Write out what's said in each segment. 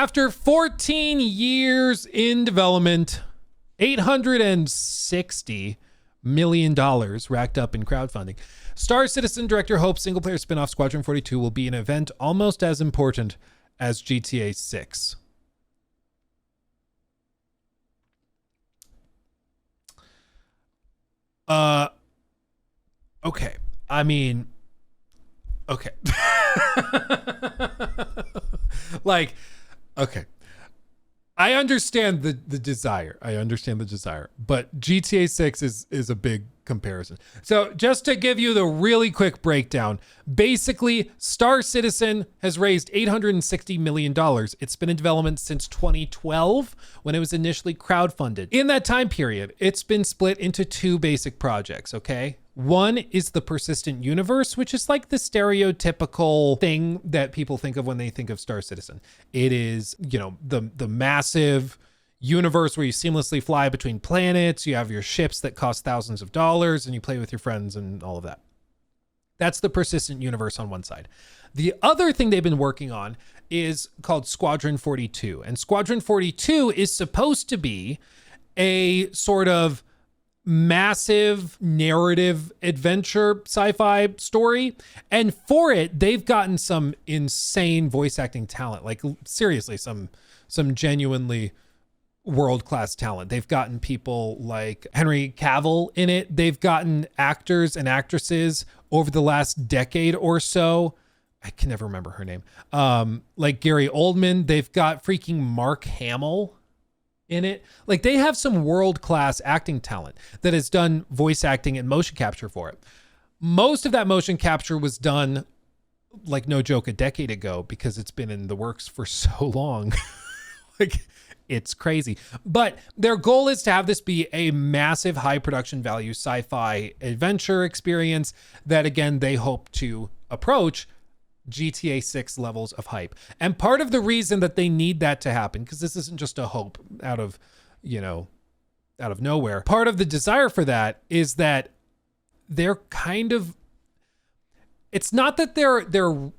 After 14 years in development, $860 million racked up in crowdfunding, Star Citizen director hopes single-player spin-off Squadron 42 will be an event almost as important as GTA 6. Okay. I mean, okay. Like, okay. I understand the desire. But GTA 6 is a big comparison. So just to give you the really quick breakdown, basically Star Citizen has raised $860 million. It's been in development since 2012 when it was initially crowdfunded. In that time period, it's been split into two basic projects, okay? One is the persistent universe, which is like the stereotypical thing that people think of when they think of Star Citizen. It is, the massive universe where you seamlessly fly between planets, you have your ships that cost thousands of dollars, and you play with your friends and all of that. That's the persistent universe on one side. The other thing they've been working on is called Squadron 42. And Squadron 42 is supposed to be a sort of massive narrative adventure sci-fi story, and for it they've gotten some insane voice acting talent, like seriously some genuinely world-class talent. They've gotten people like Henry Cavill in it. They've gotten actors and actresses over the last decade or so. I can never remember her name. Like Gary Oldman. They've got freaking Mark Hamill in it. Like, they have some world-class acting talent that has done voice acting and motion capture for it. Most of that motion capture was done, like, no joke, a decade ago, because it's been in the works for so long. Like, it's crazy. But their goal is to have this be a massive high production value sci-fi adventure experience that, again, they hope to approach GTA 6 levels of hype. And part of the reason that they need that to happen, because this isn't just a hope out of nowhere. Part of the desire for that is that they're kind of, it's not that they're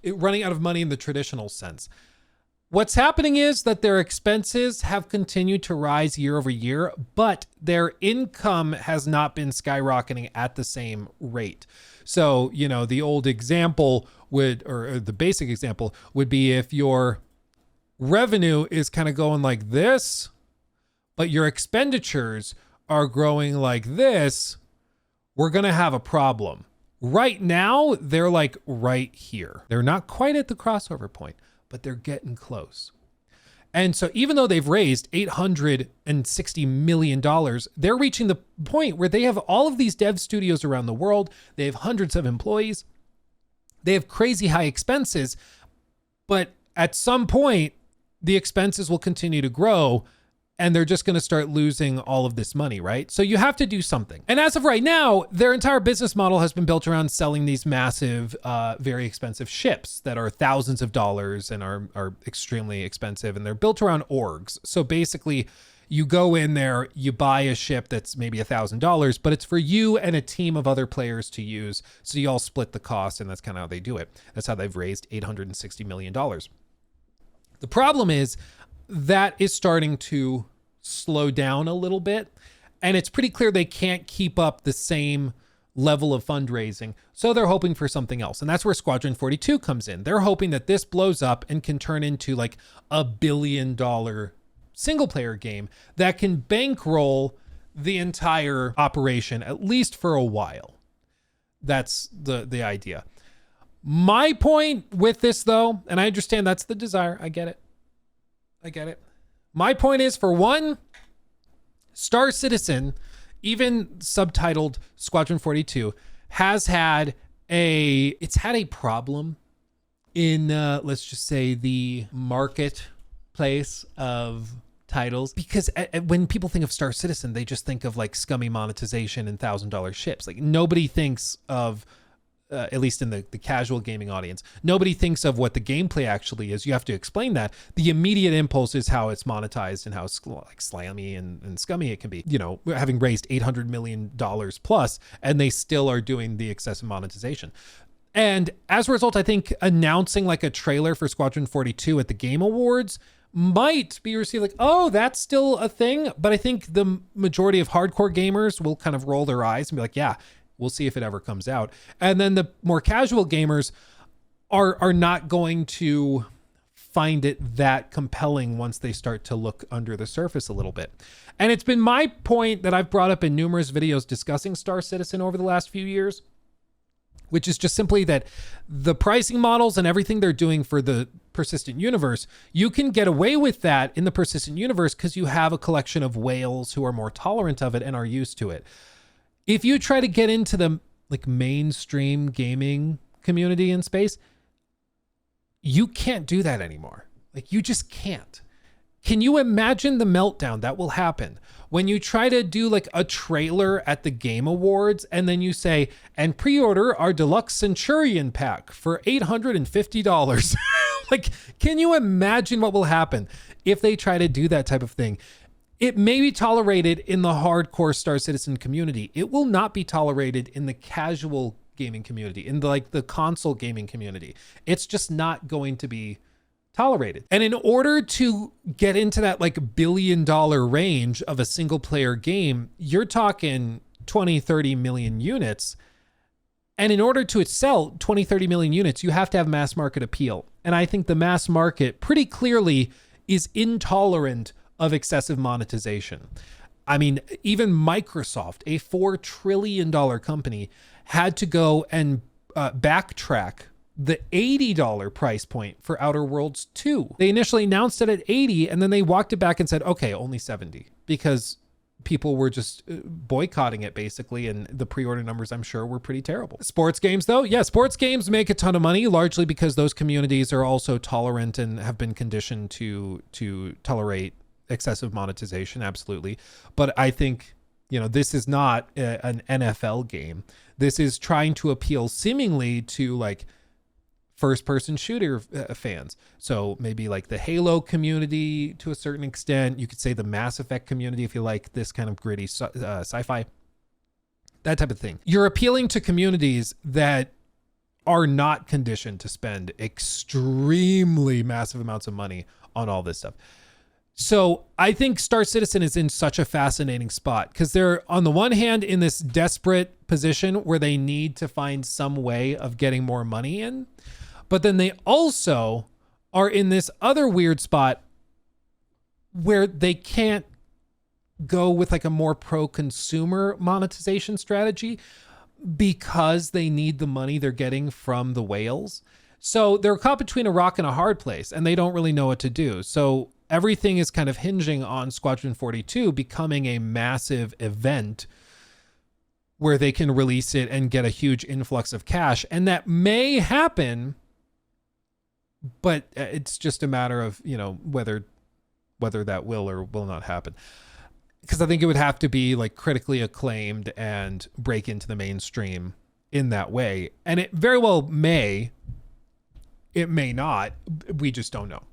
running out of money in the traditional sense. What's happening is that their expenses have continued to rise year over year, but their income has not been skyrocketing at the same rate. So, the old example or the basic example would be if your revenue is kind of going like this, but your expenditures are growing like this, we're going to have a problem. Right now, they're like right here. They're not quite at the crossover point, but they're getting close. And so even though they've raised $860 million, they're reaching the point where they have all of these dev studios around the world. They have hundreds of employees. They have crazy high expenses. But at some point, the expenses will continue to grow, and they're just going to start losing all of this money, right? So you have to do something. And as of right now, their entire business model has been built around selling these massive, very expensive ships that are thousands of dollars and are extremely expensive. And they're built around orgs. So basically, you go in there, you buy a ship that's maybe $1,000, but it's for you and a team of other players to use. So you all split the cost, and that's kind of how they do it. That's how they've raised $860 million. The problem is, that is starting to slow down a little bit. And it's pretty clear they can't keep up the same level of fundraising. So they're hoping for something else. And that's where Squadron 42 comes in. They're hoping that this blows up and can turn into like $1 billion single player game that can bankroll the entire operation, at least for a while. That's the idea. My point with this, though, and I understand that's the desire. I get it. My point is, for one, Star Citizen, even subtitled Squadron 42, has had a problem in, let's just say, the marketplace of titles, because when people think of Star Citizen, they just think of like scummy monetization and $1,000 ships. Like, nobody thinks of, at least in the casual gaming audience, nobody thinks of what the gameplay actually is. You have to explain that. The immediate impulse is how it's monetized and how like slammy and scummy it can be. Having raised $800 million plus, and they still are doing the excessive monetization. And as a result, I think announcing like a trailer for Squadron 42 at the Game Awards might be received like, oh, that's still a thing. But I think the majority of hardcore gamers will kind of roll their eyes and be like, yeah, we'll see if it ever comes out. And then the more casual gamers are not going to find it that compelling once they start to look under the surface a little bit. And it's been my point that I've brought up in numerous videos discussing Star Citizen over the last few years, which is just simply that the pricing models and everything they're doing for the persistent universe, you can get away with that in the persistent universe because you have a collection of whales who are more tolerant of it and are used to it. If you try to get into the like mainstream gaming community in space, you can't do that anymore. Like you just can't. Can you imagine the meltdown that will happen when you try to do like a trailer at the Game Awards and then you say, and pre-order our deluxe Centurion pack for $850? Like, can you imagine what will happen if they try to do that type of thing? It may be tolerated in the hardcore Star Citizen community. It will not be tolerated in the casual gaming community, in the console gaming community. It's just not going to be tolerated. And in order to get into that like $1 billion range of a single player game, you're talking 20, 30 million units. And in order to sell 20, 30 million units, you have to have mass market appeal. And I think the mass market pretty clearly is intolerant of excessive monetization. I mean, even Microsoft, a $4 trillion company, had to go and backtrack the $80 price point for Outer Worlds 2. They initially announced it at 80 and then they walked it back and said, okay, only 70, because people were just boycotting it basically. And the pre-order numbers, I'm sure, were pretty terrible. Sports games though. Yeah, sports games make a ton of money, largely because those communities are also tolerant and have been conditioned to tolerate excessive monetization. Absolutely. But I think, this is not an NFL game. This is trying to appeal seemingly to like first-person shooter fans. So maybe like the Halo community to a certain extent. You could say the Mass Effect community if you like this kind of gritty sci-fi, that type of thing. You're appealing to communities that are not conditioned to spend extremely massive amounts of money on all this stuff. So I think Star Citizen is in such a fascinating spot because they're on the one hand in this desperate position where they need to find some way of getting more money in, but then they also are in this other weird spot where they can't go with like a more pro-consumer monetization strategy because they need the money they're getting from the whales. So they're caught between a rock and a hard place and they don't really know what to do. So everything is kind of hinging on Squadron 42 becoming a massive event where they can release it and get a huge influx of cash. And that may happen, but it's just a matter of, whether that will or will not happen. Because I think it would have to be like critically acclaimed and break into the mainstream in that way. And it very well may, it may not. We just don't know.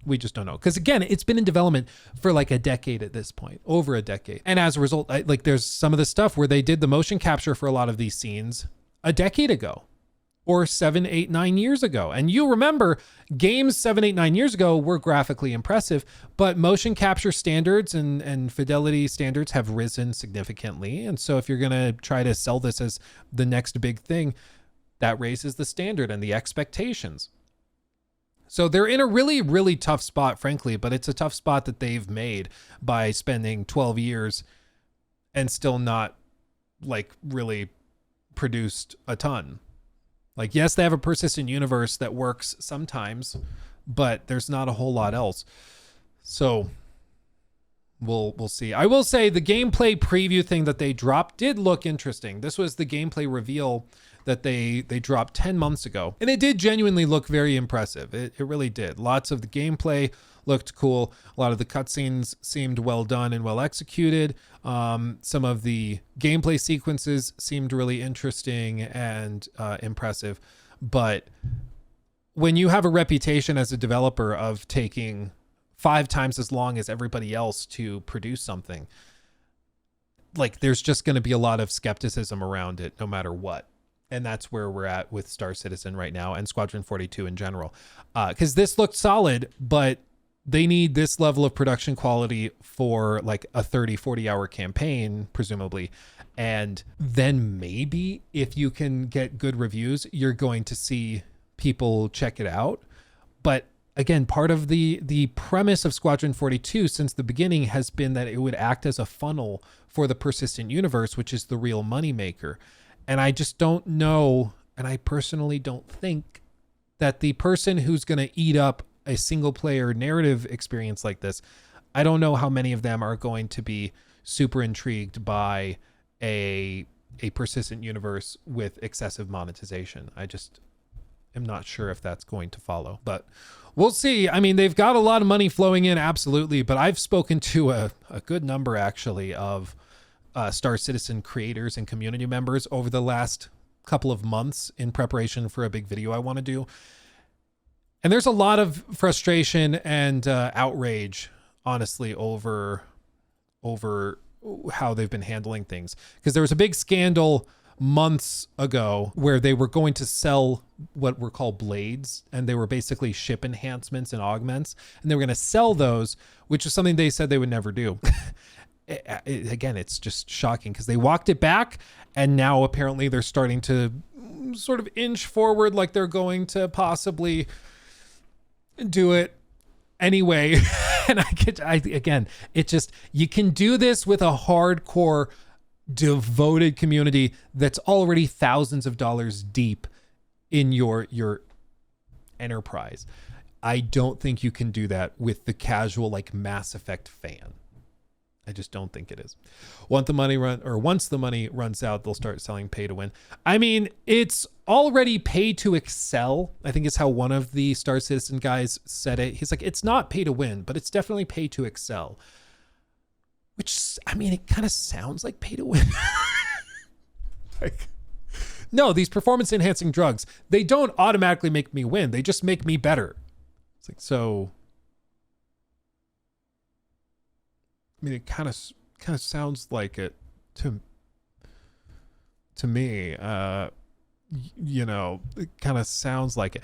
Because again, it's been in development for like a decade at this point, over a decade. And as a result, there's some of the stuff where they did the motion capture for a lot of these scenes a decade ago or 7, 8, 9 years ago. And you remember games 7, 8, 9 years ago were graphically impressive, but motion capture standards and fidelity standards have risen significantly. And so if you're going to try to sell this as the next big thing, that raises the standard and the expectations. So they're in a really, really tough spot, frankly, but it's a tough spot that they've made by spending 12 years and still not like really produced a ton. Like, yes, they have a persistent universe that works sometimes, but there's not a whole lot else. So we'll see. I will say the gameplay preview thing that they dropped did look interesting. This was the gameplay reveal that they dropped 10 months ago. And it did genuinely look very impressive. It really did. Lots of the gameplay looked cool. A lot of the cutscenes seemed well done and well executed. Some of the gameplay sequences seemed really interesting and impressive. But when you have a reputation as a developer of taking 5 times as long as everybody else to produce something, like there's just going to be a lot of skepticism around it no matter what. And that's where we're at with Star Citizen right now and Squadron 42 in general. Because this looked solid, but they need this level of production quality for like a 30-40 hour campaign, presumably. And then maybe if you can get good reviews, you're going to see people check it out. But again, part of the premise of Squadron 42 since the beginning has been that it would act as a funnel for the persistent universe, which is the real moneymaker. And I just don't know, and I personally don't think that the person who's going to eat up a single player narrative experience like this, I don't know how many of them are going to be super intrigued by a persistent universe with excessive monetization. I just am not sure if that's going to follow, but we'll see. I mean, they've got a lot of money flowing in, absolutely, but I've spoken to a good number actually of Star Citizen creators and community members over the last couple of months in preparation for a big video I want to do. And there's a lot of frustration and outrage, honestly, over how they've been handling things. Because there was a big scandal months ago where they were going to sell what were called blades, and they were basically ship enhancements and augments, and they were going to sell those, which is something they said they would never do. Again, it's just shocking because they walked it back, and now apparently they're starting to sort of inch forward like they're going to possibly do it anyway. And you can do this with a hardcore devoted community that's already thousands of dollars deep in your enterprise. I don't think you can do that with the casual like Mass Effect fan. I just don't think it is. Once the money runs out, they'll start selling pay to win. I mean, it's already pay to excel. I think it's how one of the Star Citizen guys said it. He's like, it's not pay to win, but it's definitely pay to excel. Which, I mean, it kind of sounds like pay to win. Like, no, these performance enhancing drugs, they don't automatically make me win. They just make me better. It's like, so, I mean, it kind of sounds like it to me. You know, it kind of sounds like it.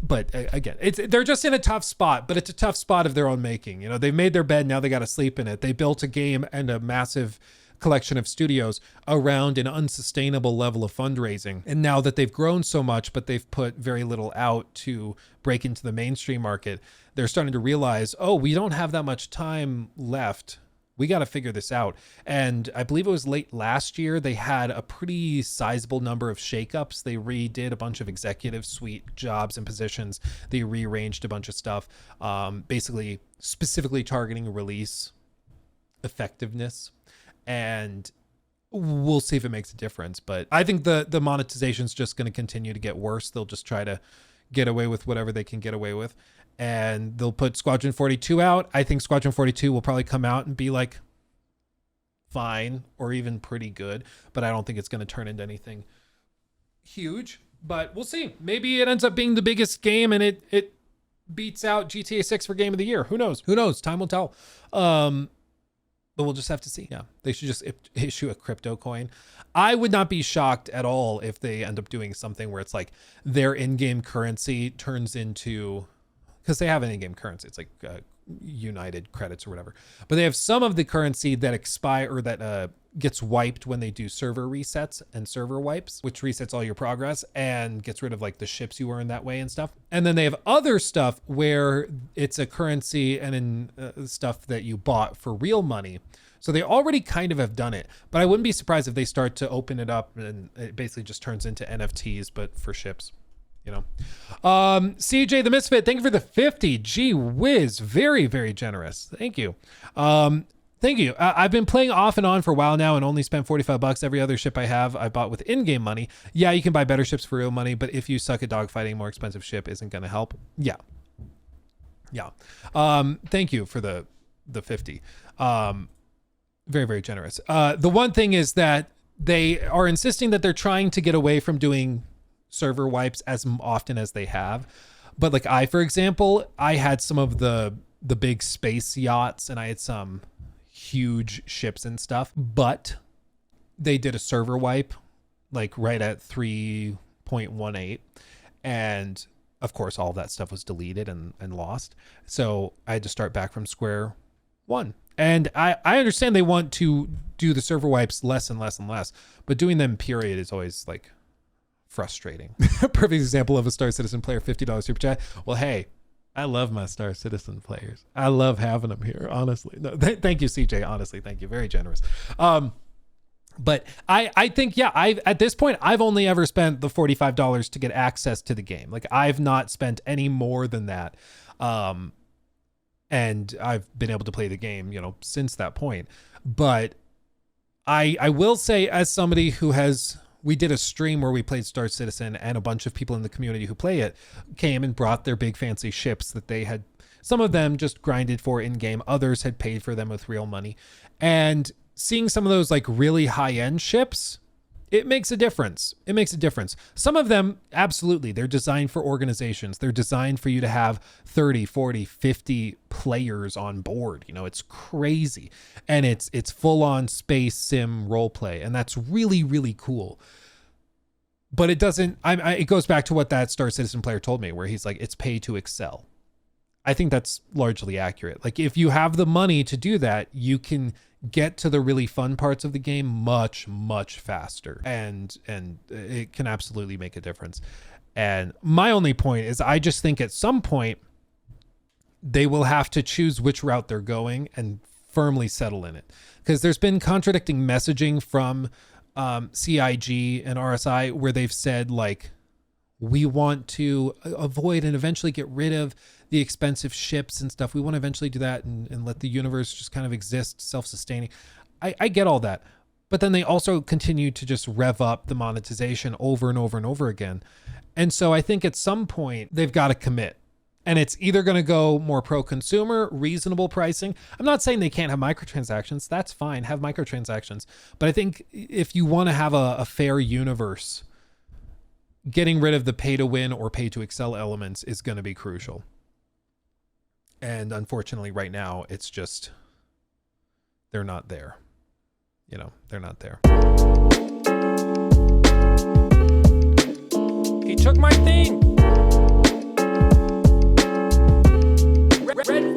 But again, they're just in a tough spot, but it's a tough spot of their own making. You know, they made their bed, now they got to sleep in it. They built a game and a massive collection of studios around an unsustainable level of fundraising. And now that they've grown so much, but they've put very little out to break into the mainstream market, they're starting to realize, oh, we don't have that much time left. We got to figure this out. And I believe it was late last year, they had a pretty sizable number of shakeups. They redid a bunch of executive suite jobs and positions. They rearranged a bunch of stuff, basically specifically targeting release effectiveness. And we'll see if it makes a difference. But I think the monetization is just going to continue to get worse. They'll just try to get away with whatever they can get away with. And they'll put Squadron 42 out. I think Squadron 42 will probably come out and be like fine or even pretty good, but I don't think it's going to turn into anything huge. But we'll see. Maybe it ends up being the biggest game and it beats out GTA 6 for game of the year. Who knows? Time will tell. But we'll just have to see. Yeah, they should just issue a crypto coin. I would not be shocked at all if they end up doing something where it's like their in-game currency turns into, because they have an in-game currency. It's like United credits or whatever. But they have some of the currency that expire or that gets wiped when they do server resets and server wipes, which resets all your progress and gets rid of like the ships you earn that way and stuff. And then they have other stuff where it's a currency and in stuff that you bought for real money. So they already kind of have done it, but I wouldn't be surprised if they start to open it up and it basically just turns into NFTs, but for ships. You know, CJ the Misfit, thank you for the 50. Gee whiz, very, very generous. Thank you. Thank you. I've been playing off and on for a while now and only spent $45. Every other ship I have, I bought with in-game money. Yeah, you can buy better ships for real money, but if you suck at dogfighting, more expensive ship isn't going to help. Yeah. Thank you for the 50. Very, very generous. The one thing is that they are insisting that they're trying to get away from doing server wipes as often as they have. But like for example, I had some of the big space yachts and I had some huge ships and stuff, but they did a server wipe like right at 3.18. And of course, all of that stuff was deleted and lost. So I had to start back from square one. And I understand they want to do the server wipes less and less and less, but doing them period is always like frustrating. Perfect example of a Star Citizen player, $50 super chat. Well, hey, I love my Star Citizen players. I love having them here, honestly. No, thank you, CJ. Honestly, thank you. Very generous. But I think, yeah, at this point, I've only ever spent the $45 to get access to the game. Like, I've not spent any more than that. And I've been able to play the game, since that point. But I will say, as somebody who we did a stream where we played Star Citizen, and a bunch of people in the community who play it came and brought their big fancy ships that they had, some of them just grinded for in game. Others had paid for them with real money. And seeing some of those like really high end ships, it makes a difference. It makes a difference. Some of them, absolutely, they're designed for organizations. They're designed for you to have 30, 40, 50 players on board. It's crazy. And it's full on space sim role play. And that's really, really cool. But it doesn't, it goes back to what that Star Citizen player told me, where he's like, it's pay to excel. I think that's largely accurate. Like, if you have the money to do that, you can get to the really fun parts of the game much, much faster. And it can absolutely make a difference. And my only point is, I just think at some point they will have to choose which route they're going and firmly settle in it. Because there's been contradicting messaging from CIG and RSI where they've said, like, we want to avoid and eventually get rid of the expensive ships and stuff. We want to eventually do that and let the universe just kind of exist self-sustaining. I get all that. But then they also continue to just rev up the monetization over and over and over again. And so I think at some point they've got to commit. And it's either going to go more pro-consumer, reasonable pricing. I'm not saying they can't have microtransactions. That's fine. Have microtransactions. But I think if you want to have a fair universe, getting rid of the pay to win or pay to excel elements is going to be crucial. And unfortunately right now it's just, they're not there. They're not there. He took my thing. Red